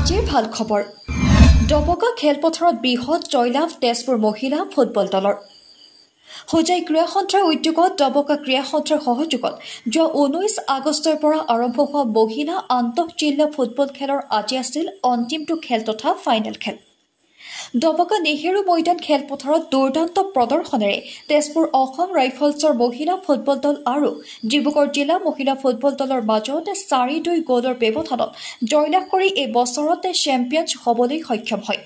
আজিৰ ভাল খবৰ ডবকা খেলপথাৰত বৃহৎ জয়লাভ তেজপুৰ মহিলা ফুটবল দলৰ হোজাই ক্ৰীড়া সন্থাৰ উদ্যোগত ডবকা ক্ৰীড়া সন্থাৰ সহযোগত যোৱা 19 আগষ্টৰ পৰা আৰম্ভ হোৱা মহিলা আন্তঃজিলা ফুটবল খেলৰ আজি আছিল অন্তিমটো খেল তথা ফাইনেল খেল ডবকা নেহেৰু ময়দান খেলপথাৰত দুৰ্দান্ত প্ৰদৰ্শনেৰে তেজপুৰ অসম ৰাইফলছৰ মহিলা ফুটবল দল আৰু ডিব্ৰুগড় জিলা মহিলা ফুটবল দলৰ মাজত 4-2 গ'লৰ ব্যৱধানত জয়লাভ কৰি এই বছৰতে চেম্পিয়ন হ'বলৈ সক্ষম হয়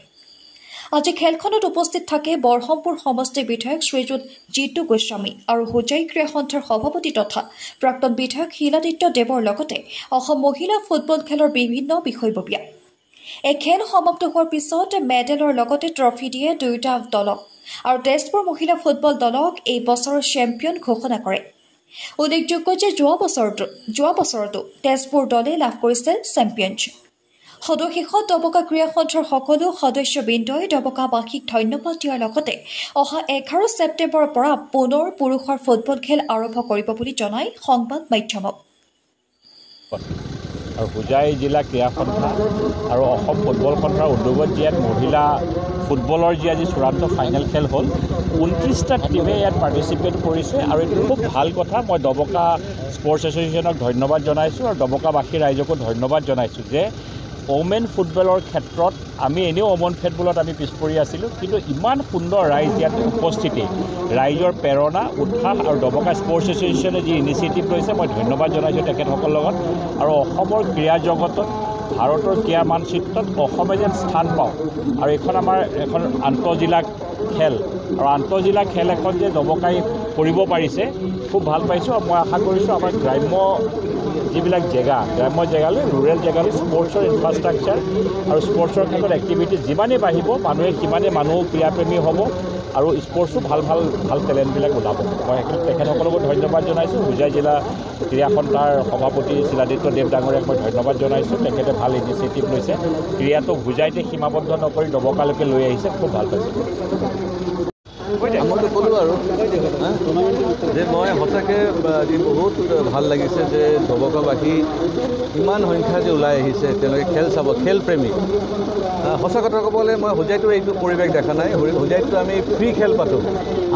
আজি খেলখনত উপস্থিত থাকে বৰহমপুৰ সমষ্টি বিধায়ক শ্ৰীযুত জিতু গোস্বামী আৰু হোজাই ক্ৰীড়া সন্থাৰ সভাপতি তথা প্ৰাক্তন বিধায়ক শিলাদিত্য দেৱৰ লগতে অসম মহিলা ফুটবল খেলৰ বিভিন্ন বিষয়ববীয়া এই খেল সমাপ্ত হোৱাৰ পিছত মেডেলৰ লগতে ট্ৰফি দিয়ে দুয়োটা দলক আৰু তেজপুৰ মহিলা ফুটবল দলক এই বছৰৰ চেম্পিয়ন ঘোষণা কৰে উল্লেখযোগ্য যে যোৱা বছৰতো তেজপুৰ দলে লাভ কৰিছিল চেম্পিয়নশ্বিপ সদশেষত ডবকা ক্ৰীড়া সন্থাৰ সকলো সদস্যবৃন্দই ডবকাবাসীক ধন্যবাদ দিয়াৰ লগতে অহা 11 ছেপ্টেম্বৰৰ পৰা পুনৰ পুৰুষৰ ফুটবল খেল আৰম্ভ কৰিব বুলি জনাই সংবাদ মাধ্যমক আৰু হোজাই জিলা ক্ৰীড়া সন্থা আৰু অসম ফুটবল সন্থাৰ উদ্যোগত ইয়াত মহিলা ফুটবলৰ যি আজি চূড়ান্ত ফাইনেল খেল হ'ল 29টা টিমে ইয়াত পাৰ্টিচিপেট কৰিছে আৰু এইটো খুব ভাল কথা মই ডবকা স্পৰ্টছ এছ'চিয়েশ্যনক ধন্যবাদ জনাইছোঁ আৰু ডবকাবাসী ৰাইজকো ধন্যবাদ জনাইছোঁ যে ওমেন ফুটবলৰ ক্ষেত্ৰত আমি এনেও ওমেন ফুটবলত আমি পিছ পৰি আছিলোঁ কিন্তু ইমান সুন্দৰ ৰাইজ ইয়াত উপস্থিতি ৰাইজৰ প্ৰেৰণা উৎসাহ আৰু ডবকা স্পৰ্টছ এছ'চিয়েশ্যনে যি ইনিচিয়েটিভ লৈছে মই ধন্যবাদ জনাইছোঁ তেখেতসকলৰ লগত আৰু অসমৰ ক্ৰীড়া জগতত ভাৰতৰ ক্ৰীড়া মানচিত্ৰত অসমে যেন স্থান পাওঁ আৰু এইখন আমাৰ এখন আন্তঃজিলা খেল আৰু আন্তঃজিলা খেল এখন যে ডবকাই কৰিব পাৰিছে খুব ভাল পাইছোঁ আৰু মই আশা কৰিছোঁ আমাৰ গ্ৰাম্য যিবিলাক গ্ৰাম্য জেগালৈ ৰুৰেল জেগালৈ স্পৰ্টছৰ ইনফ্ৰাষ্ট্ৰাকচাৰ আৰু স্পৰ্টছৰ ক্ষেত্ৰত এক্টিভিটি যিমানেই বাঢ়িব মানুহে সিমানেই মানুহ ক্ৰীড়াপ্ৰেমী হ'ব আৰু স্পৰ্টছো ভাল টেলেণ্টবিলাক ওলাব মই তেখেতসকলকো ধন্যবাদ জনাইছোঁ হোজাই জিলা ক্ৰীড়া সন্থাৰ সভাপতি শিলাদিত্য দেৱ ডাঙৰীয়াক মই ধন্যবাদ জনাইছোঁ তেখেতে ভাল ইনিচিয়েটিভ লৈছে ক্ৰীড়াটো হোজাইতে সীমাবদ্ধ নকৰি ডবকালৈকে লৈ আহিছে খুব ভাল পাইছোঁ মইতো ক'লোঁ আৰু যে মই সঁচাকৈ আজি বহুত ভাল লাগিছে যে ডবকাবাসী ইমান সংখ্যা যে ওলাই আহিছে তেওঁলোকে খেল চাব খেলপ্ৰেমী সঁচা কথা ক'বলৈ মই হোজাইতো এইটো পৰিৱেশ দেখা নাই হোজাইতো আমি ফ্ৰী খেল পাতোঁ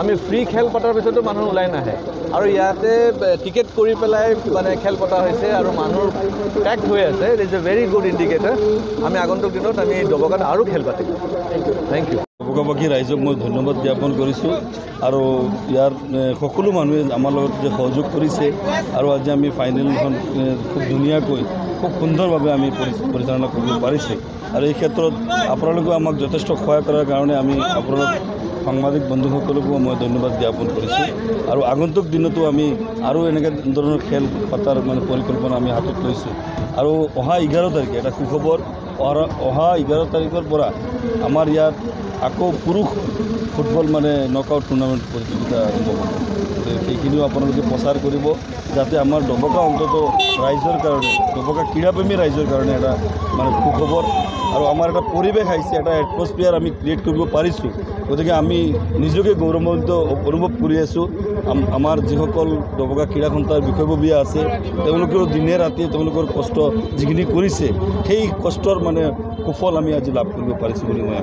আমি ফ্ৰী খেল পতাৰ পিছতো মানুহ ওলাই নাহে আৰু ইয়াতে টিকেট কৰি পেলাই মানে খেল পতা হৈছে আৰু মানুহৰ পেক্ড হৈ আছে it is a very good indicator আমি আগন্তুক দিনত আমি ডবকাত আৰু খেল পাতিম থেংক ইউ ডবকাবাসী ৰাইজক মই ধন্যবাদ জ্ঞাপন কৰিছোঁ আৰু ইয়াৰ সকলো মানুহে আমাৰ লগত যে সহযোগ কৰিছে আৰু আজি আমি ফাইনেলখন খুব ধুনীয়াকৈ খুব সুন্দৰভাৱে আমি পৰিচালনা কৰিব পাৰিছোঁ আৰু এই ক্ষেত্ৰত আপোনালোকেও আমাক যথেষ্ট সহায় কৰাৰ কাৰণে আমি আপোনালোক সাংবাদিক বন্ধুসকলকো মই ধন্যবাদ জ্ঞাপন কৰিছোঁ আৰু আগন্তুক দিনতো আমি আৰু এনেকৈ ধৰণৰ খেল পতাৰ মানে পৰিকল্পনা আমি হাতত লৈছোঁ আৰু অহা 11 তাৰিখে এটা সুখবৰ অহা 11 তাৰিখৰ পৰা আমাৰ ইয়াত আকৌ পুৰুষ ফুটবল মানে নকআউট টুৰ্ণামেণ্ট প্ৰতিযোগিতা আৰম্ভ হ'ব সেইখিনিও আপোনালোকে প্ৰচাৰ কৰিব যাতে আমাৰ ডবকা অন্তত ৰাইজৰ কাৰণে ডবকা ক্ৰীড়াপ্ৰেমী ৰাইজৰ কাৰণে এটা মানে সুখবৰ আৰু আমাৰ এটা পৰিৱেশ আহিছে এটা এটমছফিয়াৰ আমি ক্ৰিয়েট কৰিব পাৰিছোঁ গতিকে আমি নিজকে গৌৰৱান্বিত অনুভৱ কৰি আছোঁ আমাৰ যিসকল ডবকা ক্ৰীড়া সন্থাৰ বিষয়ববীয়া আছে তেওঁলোকেও দিনে ৰাতিয়ে তেওঁলোকৰ কষ্ট যিখিনি কৰিছে সেই কষ্টৰ মানে সুফল আমি আজি লাভ কৰিব পাৰিছোঁ বুলি মই